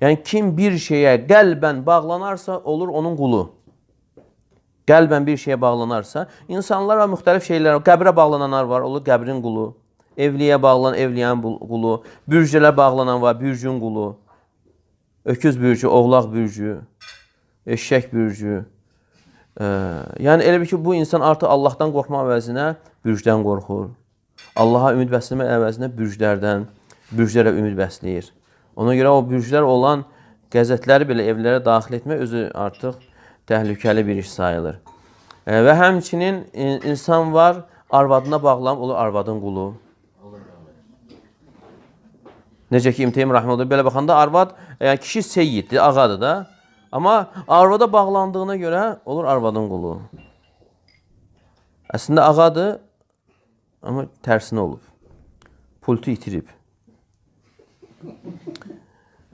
Yəni kim bir şeyə qəlbən bağlanarsa olur onun qulu. Qəlbən bir şeyə bağlanarsa, insanlar var müxtəlif şeylər, qəbrə bağlananlar var, olur qəbrin qulu. Evliyə bağlanan evliyanın qulu, bürcələ bağlanan var, bürcün qulu. Öküz bürcü, oğlaq bürcü, eşək bürcü. Yəni elə bir ki, bu insan artıq Allahdan qorxmaq əvəzinə bürcdən qorxur. Allaha ümid bəsləmək əvəzinə bürclərə ümid bəsləyir. Ona görə o bürclər olan qəzetləri belə evlərə daxil etmək özü artıq təhlükəli bir iş sayılır. Və həmçinin insan var, arvadına bağlanıb, olur arvadın qulu. Necə ki, İmtihim Rəhmədə belə baxanda arvad, yəni kişi seyyiddir, ağadır da. Amma arvada bağlandığına görə olur arvadın qulu. Əslində ağadır, amma tərsinə olub. Pultu itirib.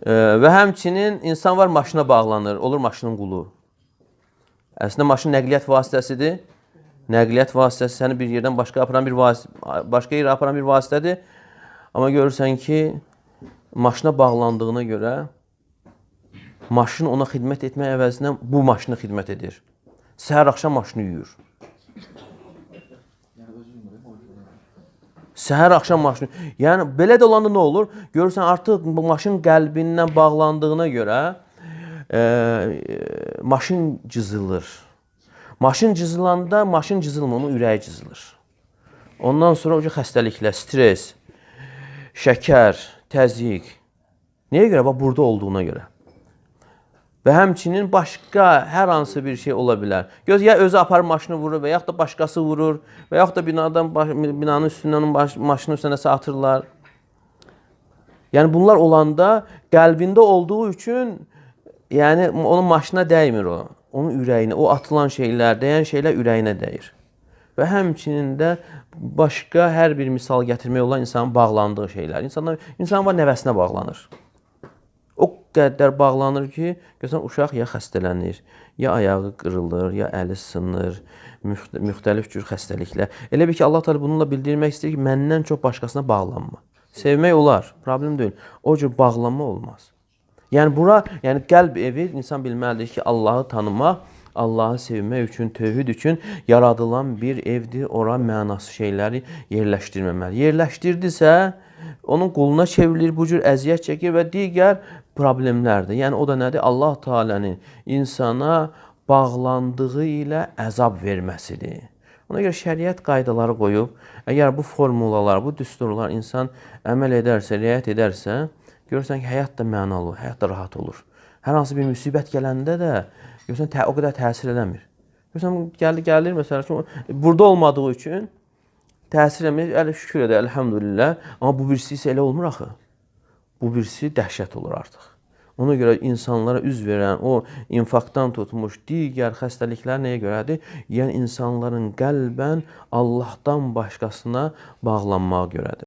Və həmçinin insan var, maşına bağlanır, olur maşının qulu. Əslində maşın nəqliyyat vasitəsidir. Nəqliyyat vasitəsi səni bir yerdən başqa yerə aparan bir vasitədir. Amma görürsən ki, maşına bağlandığına görə maşın ona xidmət etmək əvəzinə bu maşına xidmət edir. Səhər axşam maşını yuyur. Səhər axşam maşını. Yəni belə də olanda nə olur? Görürsən artıq bu maşın qəlbindən bağlandığına görə maşın cızılır. Maşın cızılanda maşın cızılmır, onun ürəyi cızılır. Ondan sonra o xəstəliklər, stres, şəkər, təzyiq. Nəyə görə? Bax, burada olduğuna görə. Və həmçinin başqa hər hansı bir şey ola bilər. Göz ya özü aparır maşını vurur və yaxud da başqası vurur və yaxud da binanın üstündən maşının üstünə atırlar. Yəni bunlar olanda qəlbində olduğu üçün yəni onun maşına dəymir o. Onun ürəyinə, o atılan şeylər, dəyən şeylər ürəyinə dəyir. Və həmçinin də başqa hər bir misal gətirmək olan insanın bağlandığı şeylər. İnsan var nəvəsinə bağlanır. O qədər bağlanır ki, görsən uşaq ya xəstələnir, ya ayağı qırılır, ya əli sınır, müxtəlif cür xəstəliklər. Elə bir ki, Allah Teala bununla bildirmək istəyir ki, məndən çox başqasına bağlanma. Sevmək olar, problem deyil. O cür bağlanma olmaz. Yəni bura, yəni qəlb evi insan bilməlidir ki, Allahı tanımaq, Allahı sevmək üçün, tövhid üçün yaradılan bir evdir. Ora mənası şeyləri yerləşdirməməli. Yerləşdirdisə, onun quluna çevrilir, bu cür əziyyət çəkir və digər problemlərdir. Yəni o da nədir? Allah Teala'nın insana bağlandığı ilə əzab verməsidir. Ona görə şəriət qaydaları qoyub, əgər bu formulalar, bu düsturlar insan əməl edərsə, riayət edərsə, görürsən ki, həyat da mənalı olur, həyat da rahat olur. Hər hansı bir müsibət gələndə də görürsən, o qədər təsir eləmir. Görürsən, gəlir, məsələn, burada olmadığı üçün təsir eləmir, şükür edə, əlhəmdülillah. Amma bu birisi isə elə olmur axı. Bu birisi dəhşət olur artıq. Ona görə insanlara üz verən, o infarktdan tutmuş digər xəstəliklər nəyə görədir? Yəni insanların qəlbən Allahdan başqasına bağlanmağa görədir.